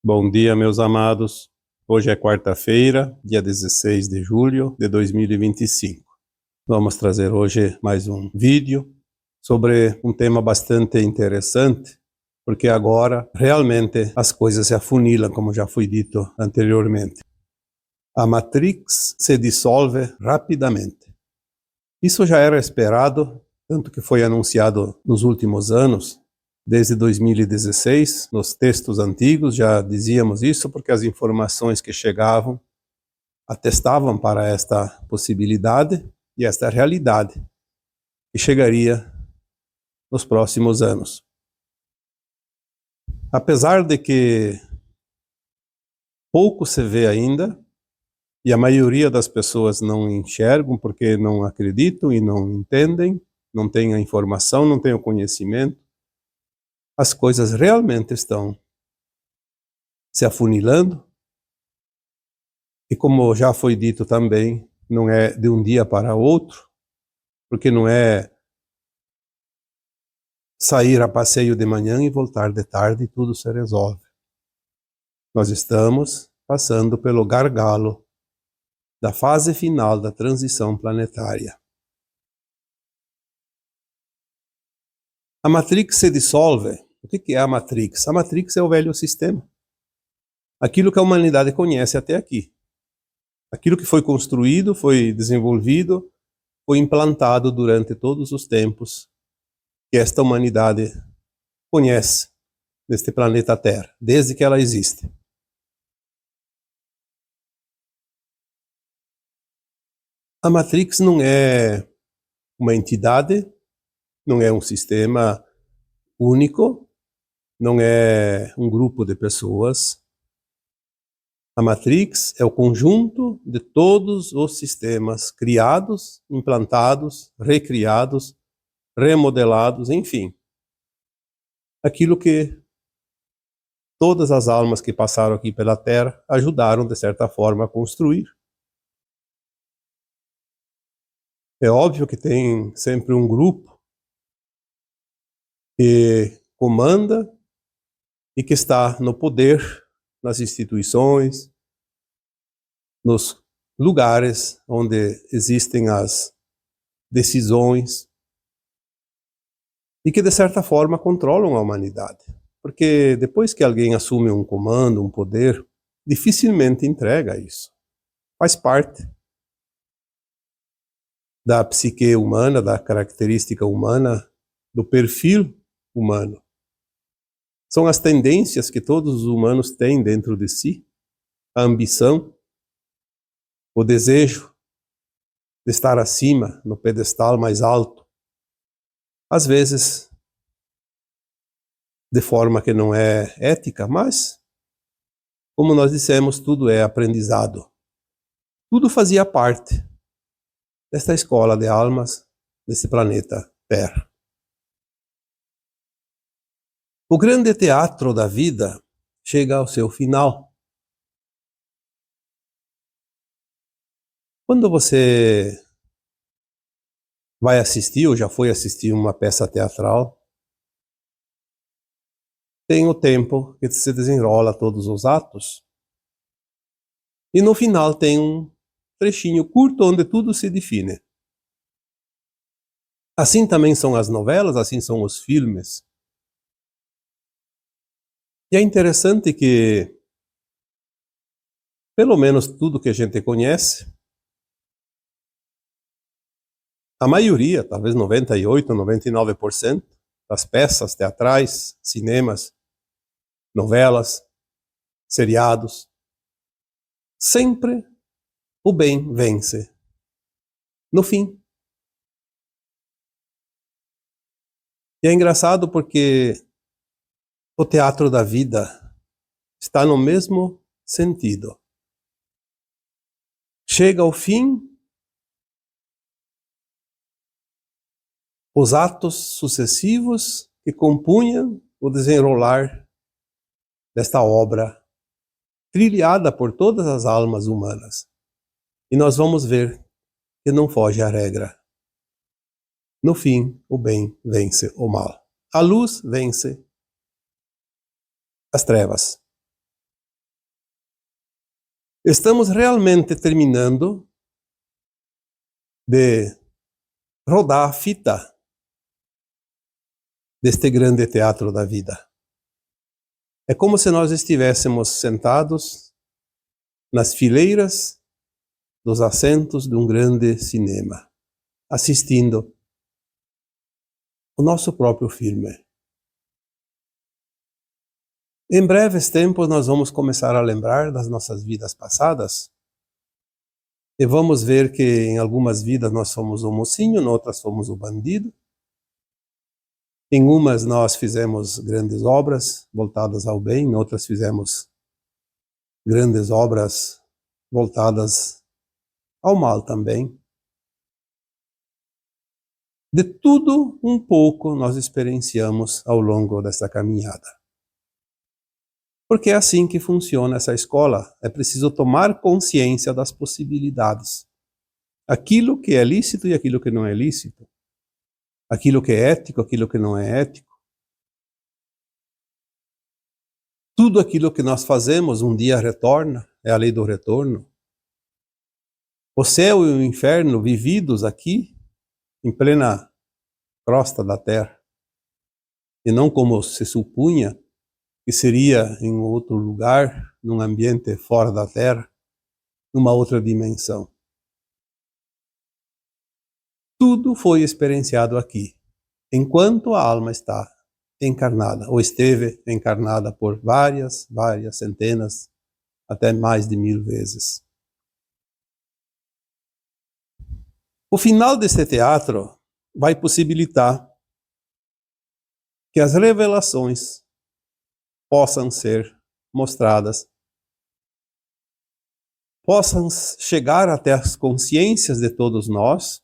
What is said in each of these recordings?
Bom dia, meus amados. Hoje é quarta-feira, dia 16 de julho de 2025. Vamos trazer hoje mais um vídeo sobre um tema bastante interessante, porque agora realmente as coisas se afunilam, como já foi dito anteriormente. A Matrix se dissolve rapidamente. Isso já era esperado, tanto que foi anunciado nos últimos anos. Desde 2016, nos textos antigos já dizíamos isso, porque as informações que chegavam atestavam para esta possibilidade e esta realidade que chegaria nos próximos anos. Apesar de que pouco se vê ainda, e a maioria das pessoas não enxergam porque não acreditam e não entendem, não têm a informação, não têm o conhecimento, as coisas realmente estão se afunilando. E como já foi dito também, não é de um dia para outro, porque não é sair a passeio de manhã e voltar de tarde e tudo se resolve. Nós estamos passando pelo gargalo da fase final da transição planetária. A Matrix se dissolve. O que é a Matrix? A Matrix é o velho sistema. Aquilo que a humanidade conhece até aqui. Aquilo que foi construído, foi desenvolvido, foi implantado durante todos os tempos que esta humanidade conhece neste planeta Terra, desde que ela existe. A Matrix não é uma entidade, não é um sistema único, não é um grupo de pessoas. A Matrix é o conjunto de todos os sistemas criados, implantados, recriados, remodelados, enfim. Aquilo que todas as almas que passaram aqui pela Terra ajudaram, de certa forma, a construir. É óbvio que tem sempre um grupo que comanda e que está no poder, nas instituições, nos lugares onde existem as decisões e que, de certa forma, controlam a humanidade. Porque depois que alguém assume um comando, um poder, dificilmente entrega isso. Faz parte da psique humana, da característica humana, do perfil humano. São as tendências que todos os humanos têm dentro de si, a ambição, o desejo de estar acima, no pedestal mais alto. Às vezes, de forma que não é ética, mas, como nós dissemos, tudo é aprendizado. Tudo fazia parte desta escola de almas, desse planeta Terra. O grande teatro da vida chega ao seu final. Quando você vai assistir, ou já foi assistir uma peça teatral, tem o tempo que se desenrola todos os atos, e no final tem um trechinho curto onde tudo se define. Assim também são as novelas, assim são os filmes. E é interessante que, pelo menos tudo que a gente conhece, a maioria, talvez 98, 99% das peças teatrais, cinemas, novelas, seriados, sempre o bem vence. No fim. E é engraçado porque o teatro da vida está no mesmo sentido. Chega ao fim, os atos sucessivos que compunham o desenrolar desta obra trilhada por todas as almas humanas. E nós vamos ver que não foge à regra. No fim, o bem vence o mal. A luz vence as trevas. Estamos realmente terminando de rodar a fita deste grande teatro da vida. É como se nós estivéssemos sentados nas fileiras dos assentos de um grande cinema, assistindo o nosso próprio filme. Em breves tempos nós vamos começar a lembrar das nossas vidas passadas e vamos ver que em algumas vidas nós fomos o mocinho, em outras fomos o bandido. Em umas nós fizemos grandes obras voltadas ao bem, em outras fizemos grandes obras voltadas ao mal também. De tudo um pouco nós experienciamos ao longo desta caminhada. Porque é assim que funciona essa escola. É preciso tomar consciência das possibilidades. Aquilo que é lícito e aquilo que não é lícito. Aquilo que é ético, aquilo que não é ético. Tudo aquilo que nós fazemos um dia retorna, é a lei do retorno. O céu e o inferno vividos aqui, em plena crosta da terra, e não como se supunha que seria em outro lugar, num ambiente fora da terra, numa outra dimensão. Tudo foi experienciado aqui, enquanto a alma está encarnada, ou esteve encarnada por várias centenas, até mais de 1000 vezes. O final deste teatro vai possibilitar que as revelações possam ser mostradas, possam chegar até as consciências de todos nós,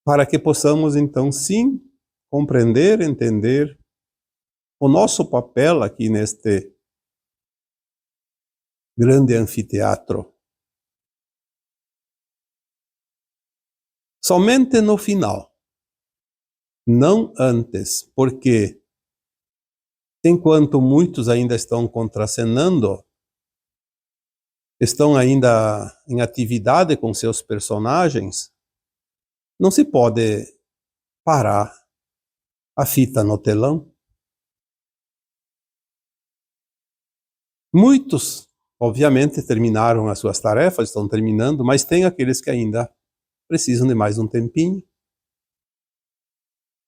para que possamos então sim compreender, entender o nosso papel aqui neste grande anfiteatro. Somente no final, não antes, porque enquanto muitos ainda estão contracenando, estão ainda em atividade com seus personagens, não se pode parar a fita no telão. Muitos, obviamente, terminaram as suas tarefas, estão terminando, mas tem aqueles que ainda precisam de mais um tempinho.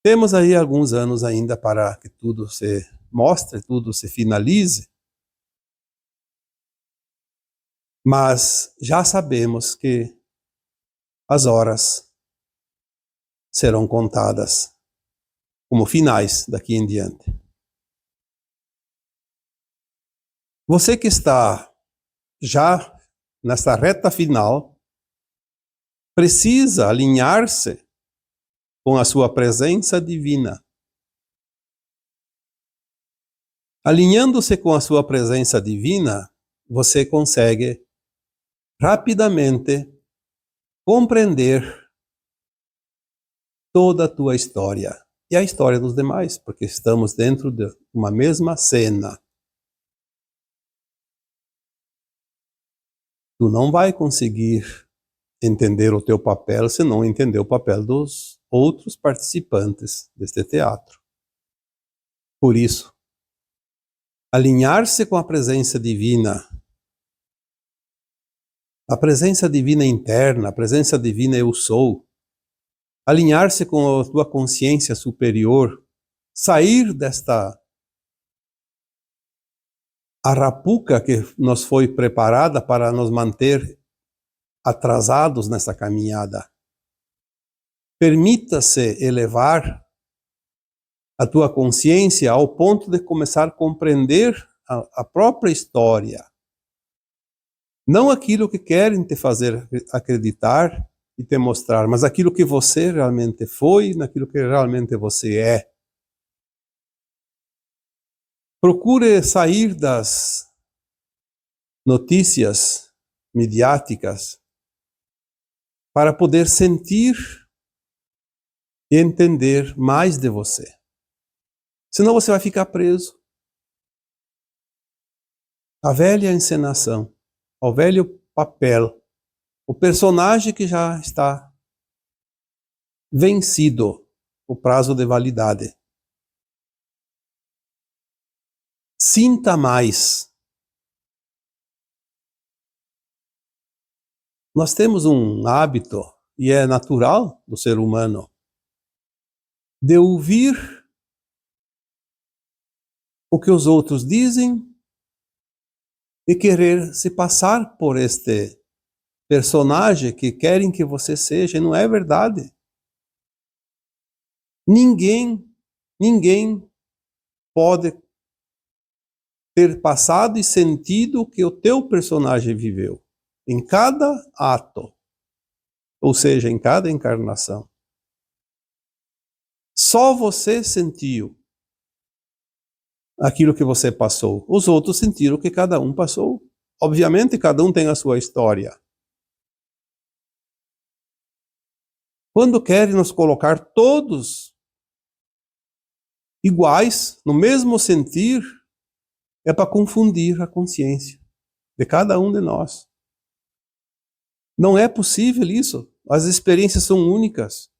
Temos aí alguns anos ainda para que tudo se mostre, tudo se finalize. Mas já sabemos que as horas serão contadas como finais daqui em diante. Você que está já nessa reta final, precisa alinhar-se com a sua presença divina. Alinhando-se com a sua presença divina, você consegue rapidamente compreender toda a tua história e a história dos demais, porque estamos dentro de uma mesma cena. Tu não vai conseguir entender o teu papel se não entender o papel dos outros participantes deste teatro. Por isso, alinhar-se com a presença divina interna, a presença divina eu sou, alinhar-se com a tua consciência superior, sair desta arapuca que nos foi preparada para nos manter atrasados nessa caminhada. Permita-se elevar a tua consciência ao ponto de começar a compreender a própria história. Não aquilo que querem te fazer acreditar e te mostrar, mas aquilo que você realmente foi, naquilo que realmente você é. Procure sair das notícias midiáticas para poder sentir e entender mais de você. Senão você vai ficar preso. A velha encenação. ao velho papel, o personagem que já está vencido o prazo de validade. Sinta mais. Nós temos um hábito, e é natural do ser humano, de ouvir o que os outros dizem e querer se passar por este personagem que querem que você seja, e não é verdade. Ninguém pode ter passado e sentido o que o teu personagem viveu em cada ato, ou seja, em cada encarnação. Só você sentiu aquilo que você passou. Os outros sentiram o que cada um passou. Obviamente, cada um tem a sua história. Quando querem nos colocar todos iguais, no mesmo sentir, é para confundir a consciência de cada um de nós. Não é possível isso. As experiências são únicas.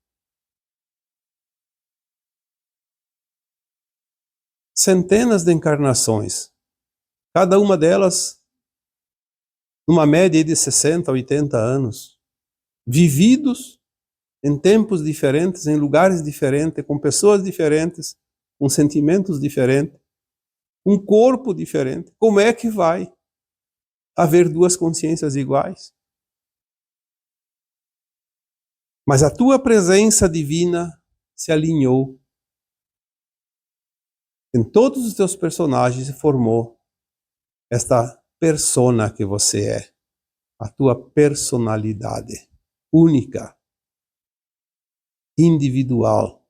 Centenas de encarnações, cada uma delas numa média de 60 a 80 anos, vividos em tempos diferentes, em lugares diferentes, com pessoas diferentes, com sentimentos diferentes, um corpo diferente. Como é que vai haver duas consciências iguais? Mas a tua presença divina se alinhou em todos os teus personagens e formou esta persona que você é, a tua personalidade única, individual.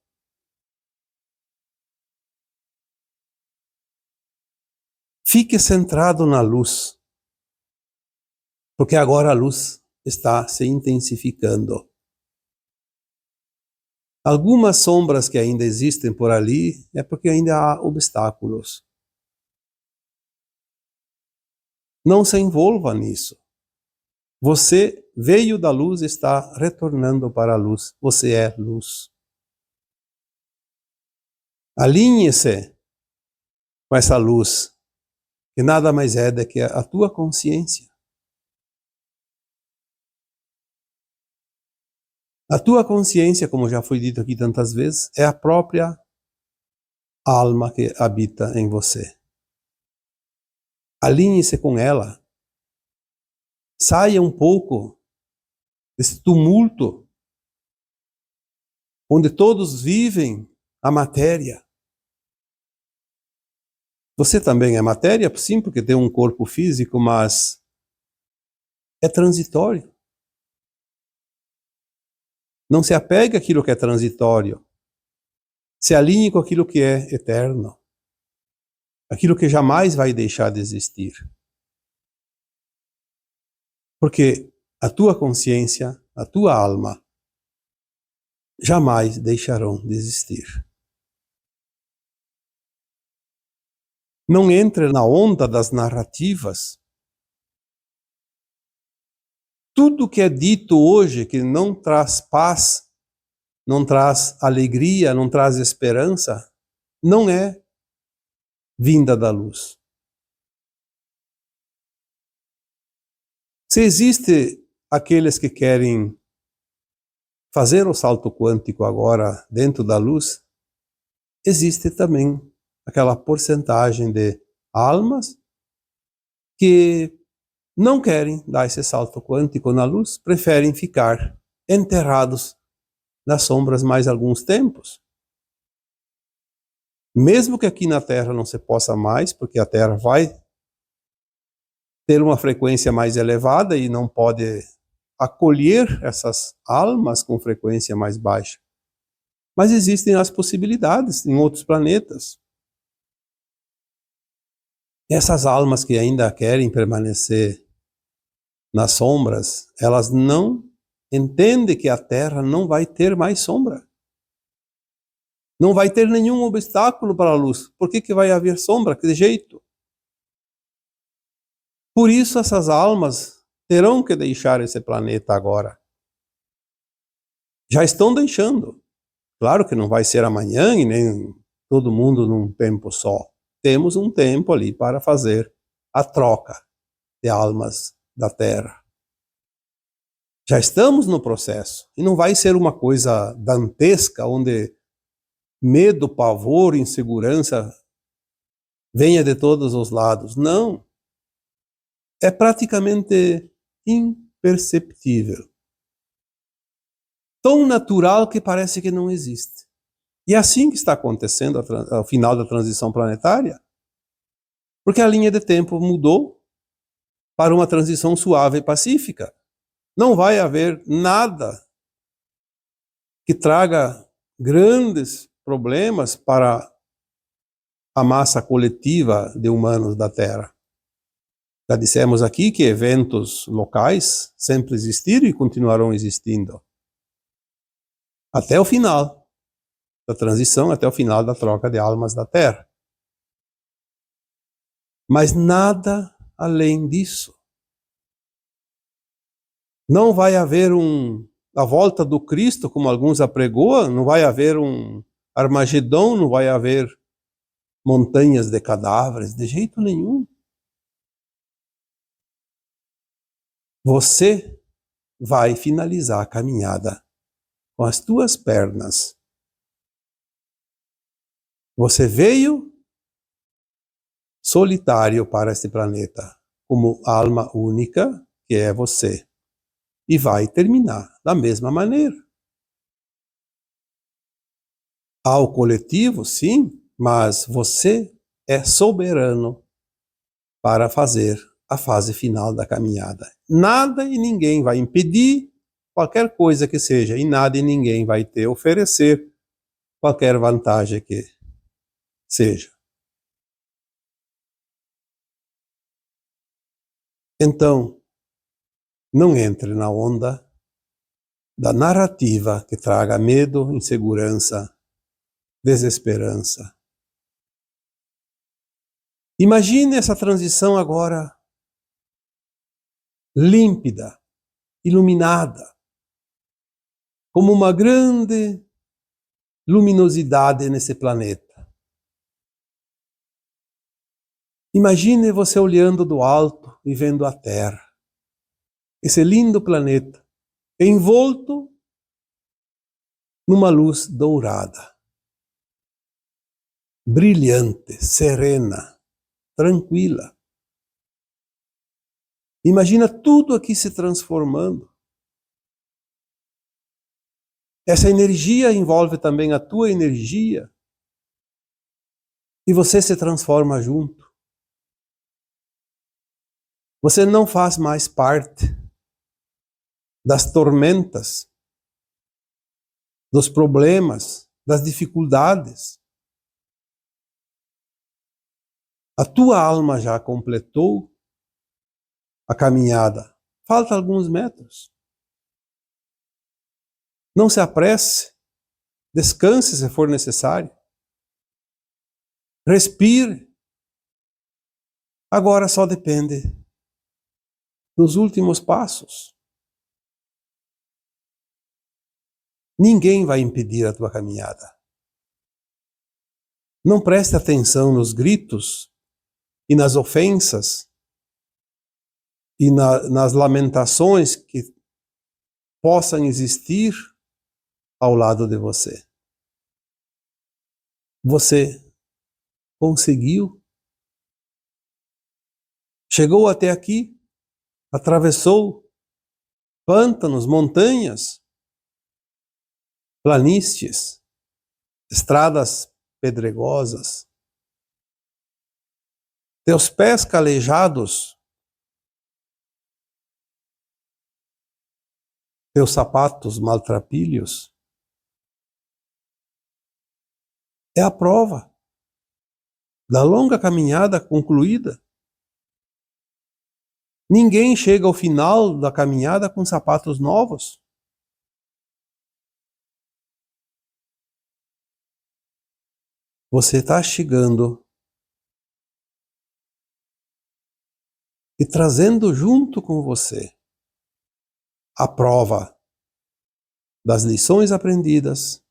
Fique centrado na luz, porque agora a luz está se intensificando. Algumas sombras que ainda existem por ali é porque ainda há obstáculos. Não se envolva nisso. Você veio da luz e está retornando para a luz. Você é luz. Alinhe-se com essa luz, que nada mais é do que a tua consciência. A tua consciência, como já foi dito aqui tantas vezes, é a própria alma que habita em você. Alinhe-se com ela. Saia um pouco desse tumulto onde todos vivem a matéria. Você também é matéria, sim, porque tem um corpo físico, mas é transitório. Não se apegue àquilo que é transitório. Se alinhe com aquilo que é eterno. Aquilo que jamais vai deixar de existir. Porque a tua consciência, a tua alma, jamais deixarão de existir. Não entre na onda das narrativas. Tudo que é dito hoje que não traz paz, não traz alegria, não traz esperança, não é vinda da luz. Se existe aqueles que querem fazer o salto quântico agora dentro da luz, existe também aquela porcentagem de almas que não querem dar esse salto quântico na luz, preferem ficar enterrados nas sombras mais alguns tempos. Mesmo que aqui na Terra não se possa mais, porque a Terra vai ter uma frequência mais elevada e não pode acolher essas almas com frequência mais baixa. Mas existem as possibilidades em outros planetas. Essas almas que ainda querem permanecer nas sombras, elas não entendem que a Terra não vai ter mais sombra. Não vai ter nenhum obstáculo para a luz. Por que vai haver sombra? Que jeito? Por isso essas almas terão que deixar esse planeta agora. Já estão deixando. Claro que não vai ser amanhã e nem todo mundo num tempo só. Temos um tempo ali para fazer a troca de almas da Terra. Já estamos no processo. E não vai ser uma coisa dantesca, onde medo, pavor, insegurança venha de todos os lados. Não. É praticamente imperceptível. Tão natural que parece que não existe. E é assim que está acontecendo ao final da transição planetária, porque a linha de tempo mudou para uma transição suave e pacífica. Não vai haver nada que traga grandes problemas para a massa coletiva de humanos da Terra. Já dissemos aqui que eventos locais sempre existiram e continuarão existindo. Até o final da transição, até o final da troca de almas da Terra. Mas nada além disso. Não vai haver a volta do Cristo, como alguns apregoam, não vai haver um Armagedon, não vai haver montanhas de cadáveres, de jeito nenhum. Você vai finalizar a caminhada com as tuas pernas. Você veio solitário para este planeta, como alma única, que é você. E vai terminar da mesma maneira. Há o coletivo, sim, mas você é soberano para fazer a fase final da caminhada. Nada e ninguém vai impedir qualquer coisa que seja, e nada e ninguém vai te oferecer qualquer vantagem que seja. Então, não entre na onda da narrativa que traga medo, insegurança, desesperança. Imagine essa transição agora límpida, iluminada, como uma grande luminosidade nesse planeta. Imagine você olhando do alto e vendo a Terra, esse lindo planeta, envolto numa luz dourada, brilhante, serena, tranquila. Imagina tudo aqui se transformando. Essa energia envolve também a tua energia e você se transforma junto. Você não faz mais parte das tormentas, dos problemas, das dificuldades. A tua alma já completou a caminhada. Falta alguns metros. Não se apresse. Descanse se for necessário. Respire. Agora só depende dos últimos passos. Ninguém vai impedir a tua caminhada. Não preste atenção nos gritos e nas ofensas e nas lamentações que possam existir ao lado de você. Você conseguiu. Chegou até aqui, atravessou pântanos, montanhas, planícies, estradas pedregosas. Teus pés calejados, teus sapatos maltrapilhos. É a prova da longa caminhada concluída. Ninguém chega ao final da caminhada com sapatos novos. Você está chegando e trazendo junto com você a prova das lições aprendidas,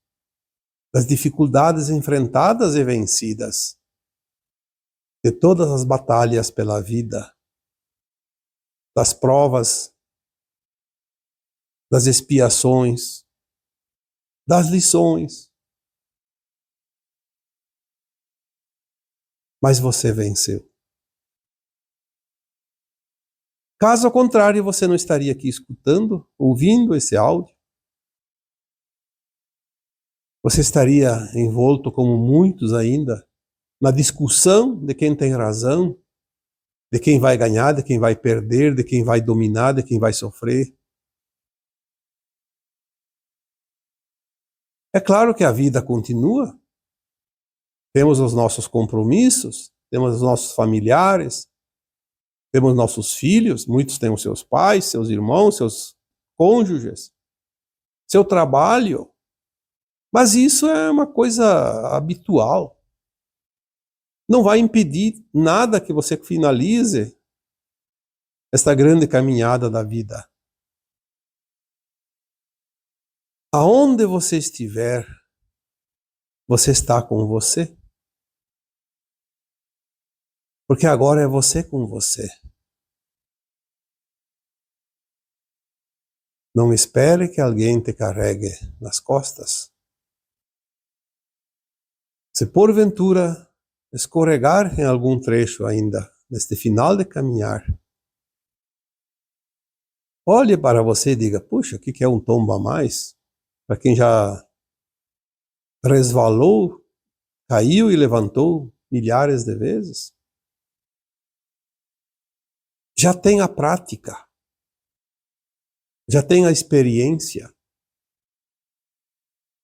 das dificuldades enfrentadas e vencidas, de todas as batalhas pela vida, das provas, das expiações, das lições. Mas você venceu. Caso contrário, você não estaria aqui escutando, ouvindo esse áudio. Você estaria envolto, como muitos ainda, na discussão de quem tem razão, de quem vai ganhar, de quem vai perder, de quem vai dominar, de quem vai sofrer. É claro que a vida continua. Temos os nossos compromissos, temos os nossos familiares, temos nossos filhos, muitos têm os seus pais, seus irmãos, seus cônjuges, seu trabalho. Mas isso é uma coisa habitual. Não vai impedir nada que você finalize esta grande caminhada da vida. Aonde você estiver, você está com você. Porque agora é você com você. Não espere que alguém te carregue nas costas. Se porventura escorregar em algum trecho ainda, neste final de caminhar, olhe para você e diga, puxa, o que é um tombo a mais? Para quem já resvalou, caiu e levantou milhares de vezes. Já tem a prática, já tem a experiência,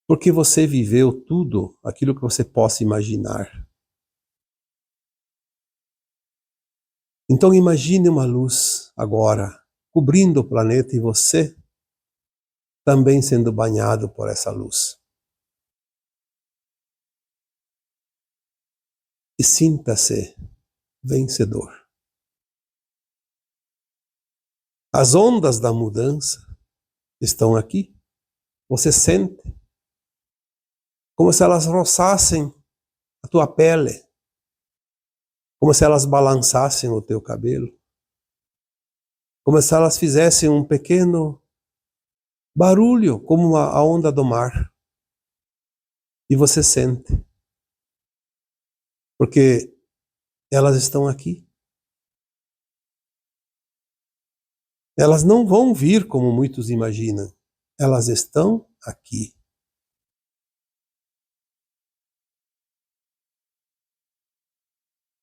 porque você viveu tudo aquilo que você possa imaginar. Então imagine uma luz agora, cobrindo o planeta e você também sendo banhado por essa luz. E sinta-se vencedor. As ondas da mudança estão aqui. Você sente como se elas roçassem a tua pele, como se elas balançassem o teu cabelo, como se elas fizessem um pequeno barulho, como a onda do mar. E você sente, porque elas estão aqui. Elas não vão vir como muitos imaginam. Elas estão aqui.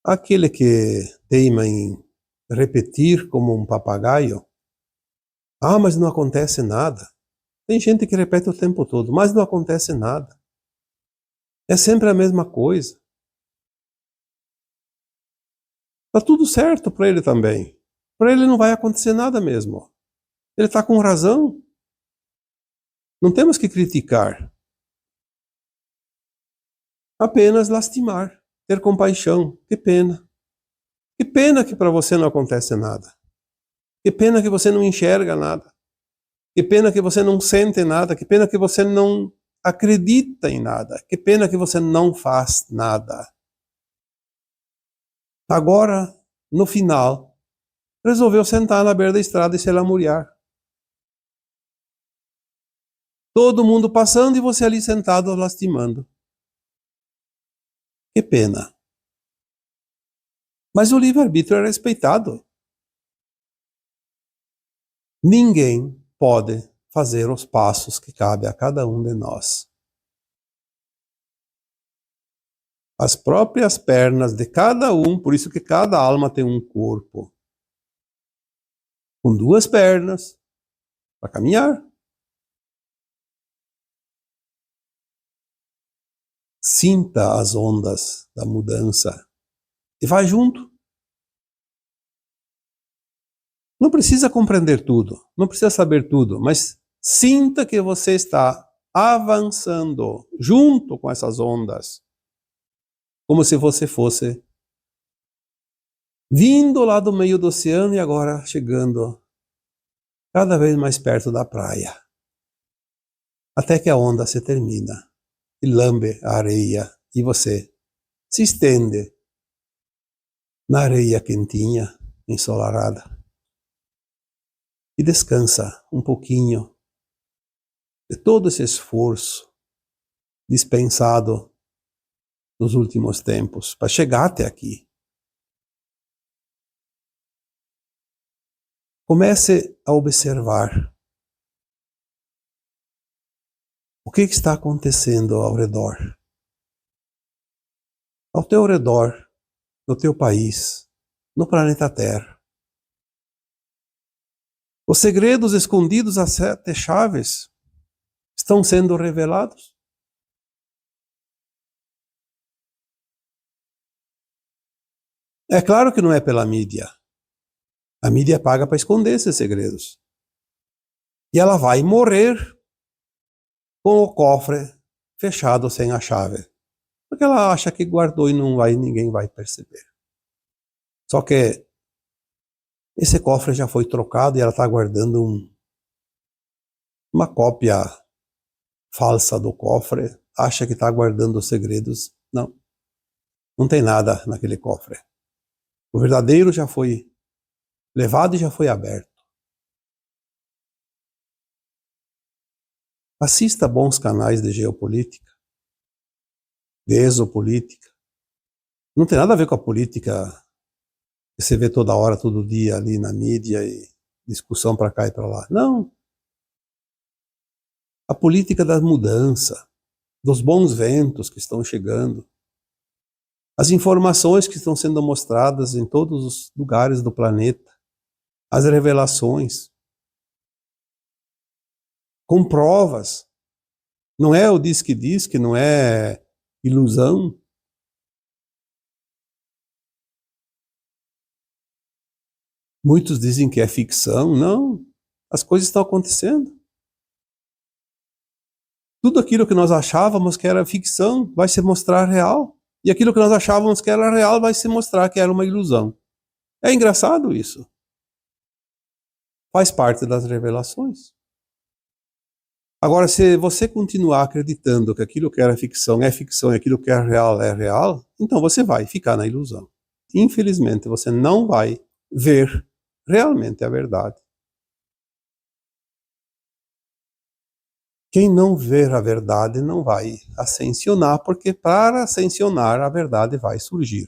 Aquele que teima em repetir como um papagaio, mas não acontece nada. Tem gente que repete o tempo todo, mas não acontece nada. É sempre a mesma coisa. Tá tudo certo para ele também. Para ele não vai acontecer nada mesmo. Ele está com razão. Não temos que criticar. Apenas lastimar, ter compaixão. Que pena. Que pena que para você não acontece nada. Que pena que você não enxerga nada. Que pena que você não sente nada. Que pena que você não acredita em nada. Que pena que você não faz nada. Agora, no final, resolveu sentar na beira da estrada e se lamuriar. Todo mundo passando e você ali sentado lastimando. Que pena. Mas o livre-arbítrio é respeitado. Ninguém pode fazer os passos que cabe a cada um de nós. As próprias pernas de cada um, por isso que cada alma tem um corpo. Com duas pernas, para caminhar. Sinta as ondas da mudança e vai junto. Não precisa compreender tudo, não precisa saber tudo, mas sinta que você está avançando junto com essas ondas, como se você fosse vindo lá do meio do oceano e agora chegando cada vez mais perto da praia, até que a onda se termina e lambe a areia e você se estende na areia quentinha, ensolarada, e descansa um pouquinho de todo esse esforço dispensado nos últimos tempos para chegar até aqui. Comece a observar o que está acontecendo ao redor. Ao teu redor, no teu país, no planeta Terra. Os segredos escondidos às 7 chaves estão sendo revelados. É claro que não é pela mídia. A mídia paga para esconder esses segredos. E ela vai morrer com o cofre fechado sem a chave. Porque ela acha que guardou e ninguém vai perceber. Só que esse cofre já foi trocado e ela está guardando uma cópia falsa do cofre. Acha que está guardando os segredos. Não. Não tem nada naquele cofre. O verdadeiro já foi levado e já foi aberto. Assista bons canais de geopolítica, de exopolítica. Não tem nada a ver com a política que você vê toda hora, todo dia ali na mídia e discussão para cá e para lá. Não. A política da mudança, dos bons ventos que estão chegando, as informações que estão sendo mostradas em todos os lugares do planeta, as revelações, com provas. Não é o diz que não é ilusão. Muitos dizem que é ficção. Não, as coisas estão acontecendo. Tudo aquilo que nós achávamos que era ficção vai se mostrar real. E aquilo que nós achávamos que era real vai se mostrar que era uma ilusão. É engraçado isso. Faz parte das revelações. Agora, se você continuar acreditando que aquilo que era ficção e aquilo que é real, então você vai ficar na ilusão. Infelizmente, você não vai ver realmente a verdade. Quem não ver a verdade não vai ascensionar, porque para ascensionar a verdade vai surgir.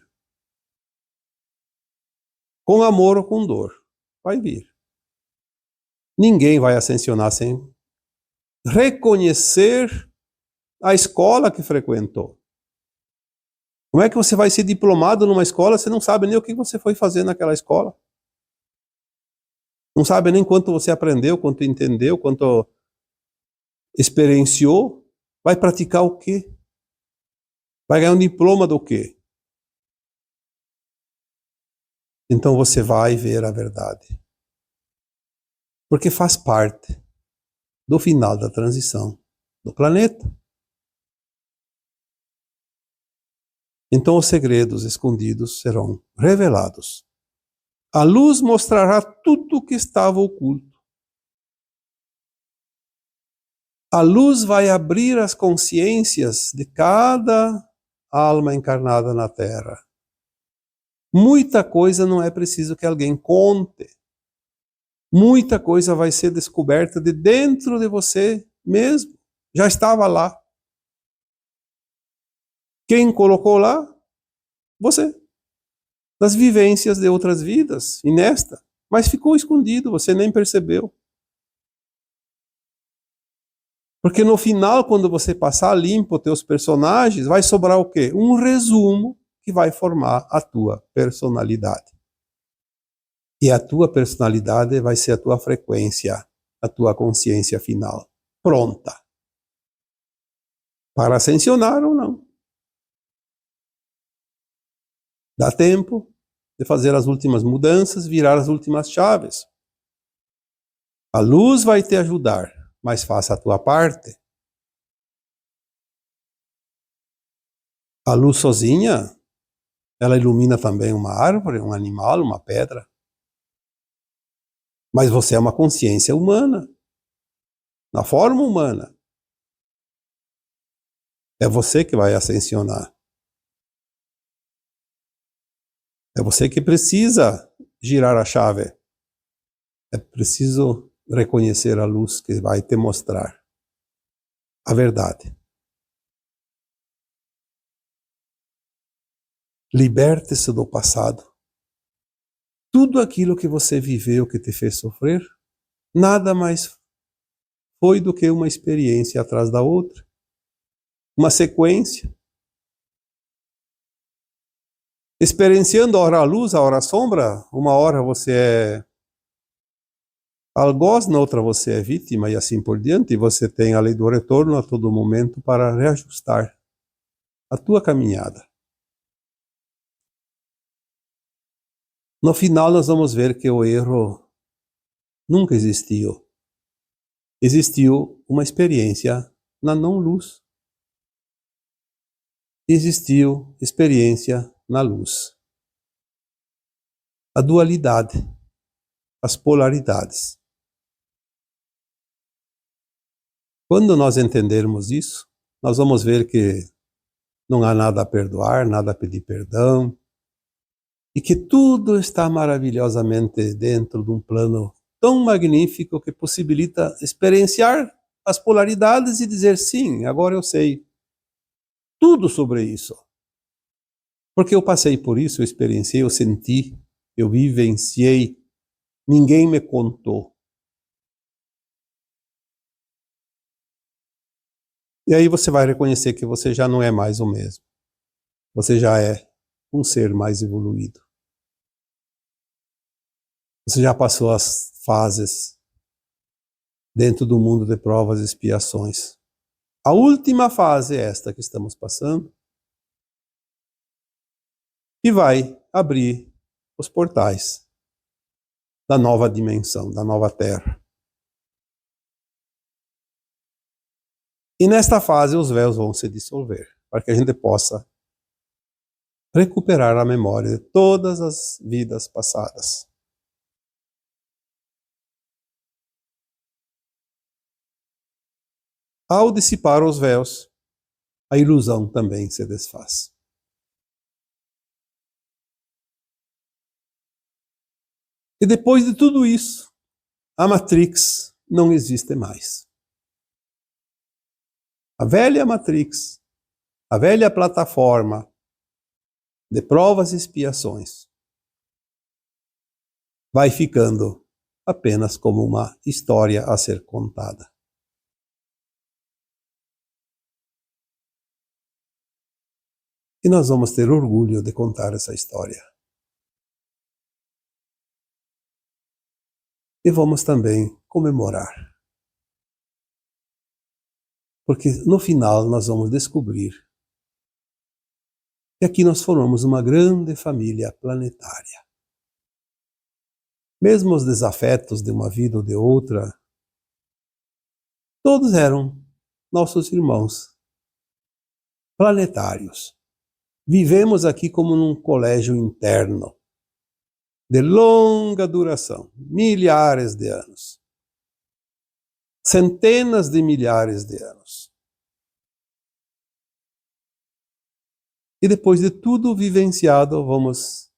Com amor ou com dor, vai vir. Ninguém vai ascensionar sem reconhecer a escola que frequentou. Como é que você vai ser diplomado numa escola se não sabe nem o que você foi fazer naquela escola? Não sabe nem quanto você aprendeu, quanto entendeu, quanto experienciou? Vai praticar o quê? Vai ganhar um diploma do quê? Então você vai ver a verdade. Porque faz parte do final da transição do planeta. Então os segredos escondidos serão revelados. A luz mostrará tudo o que estava oculto. A luz vai abrir as consciências de cada alma encarnada na Terra. Muita coisa não é preciso que alguém conte. Muita coisa vai ser descoberta de dentro de você mesmo. Já estava lá. Quem colocou lá? Você. Das vivências de outras vidas, e nesta. Mas ficou escondido, você nem percebeu. Porque no final, quando você passar limpo os teus personagens, vai sobrar o quê? Um resumo que vai formar a tua personalidade. E a tua personalidade vai ser a tua frequência, a tua consciência final. Pronta. Para ascensionar ou não. Dá tempo de fazer as últimas mudanças, virar as últimas chaves. A luz vai te ajudar, mas faça a tua parte. A luz sozinha, ela ilumina também uma árvore, um animal, uma pedra. Mas você é uma consciência humana, na forma humana. É você que vai ascensionar. É você que precisa girar a chave. É preciso reconhecer a luz que vai te mostrar a verdade. Liberte-se do passado. Tudo aquilo que você viveu que te fez sofrer, nada mais foi do que uma experiência atrás da outra. Uma sequência. Experienciando ora a luz, a hora a sombra, uma hora você é algoz, na outra você é vítima e assim por diante, e você tem a lei do retorno a todo momento para reajustar a tua caminhada. No final nós vamos ver que o erro nunca existiu. Existiu uma experiência na não-luz. Existiu experiência na luz. A dualidade, as polaridades. Quando nós entendermos isso, nós vamos ver que não há nada a perdoar, nada a pedir perdão, e que tudo está maravilhosamente dentro de um plano tão magnífico que possibilita experienciar as polaridades e dizer sim, agora eu sei tudo sobre isso. Porque eu passei por isso, eu experienciei, eu senti, eu vivenciei, ninguém me contou. E aí você vai reconhecer que você já não é mais o mesmo. Você já é um ser mais evoluído. Você já passou as fases dentro do mundo de provas e expiações. A última fase é esta que estamos passando, e vai abrir os portais da nova dimensão, da nova Terra. E nesta fase os véus vão se dissolver, para que a gente possa recuperar a memória de todas as vidas passadas. Ao dissipar os véus, a ilusão também se desfaz. E depois de tudo isso, a Matrix não existe mais. A velha Matrix, a velha plataforma de provas e expiações, vai ficando apenas como uma história a ser contada. E nós vamos ter orgulho de contar essa história. E vamos também comemorar. Porque no final nós vamos descobrir que aqui nós formamos uma grande família planetária. Mesmo os desafetos de uma vida ou de outra, todos eram nossos irmãos planetários. Vivemos aqui como num colégio interno, de longa duração, milhares de anos. Centenas de milhares de anos. E depois de tudo vivenciado, vamos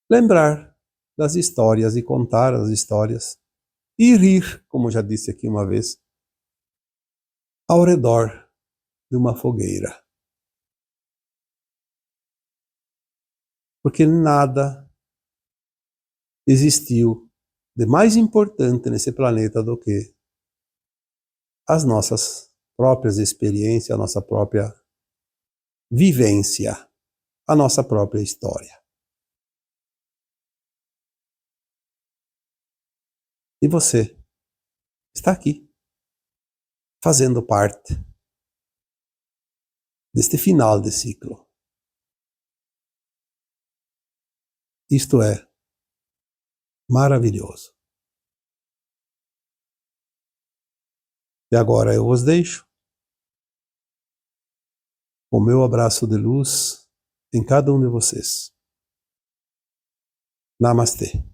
lembrar das histórias e contar as histórias e rir, como já disse aqui uma vez, ao redor de uma fogueira. Porque nada existiu de mais importante nesse planeta do que as nossas próprias experiências, a nossa própria vivência, a nossa própria história. E você está aqui, fazendo parte deste final de ciclo. Isto é maravilhoso. E agora eu vos deixo com o meu abraço de luz em cada um de vocês. Namastê.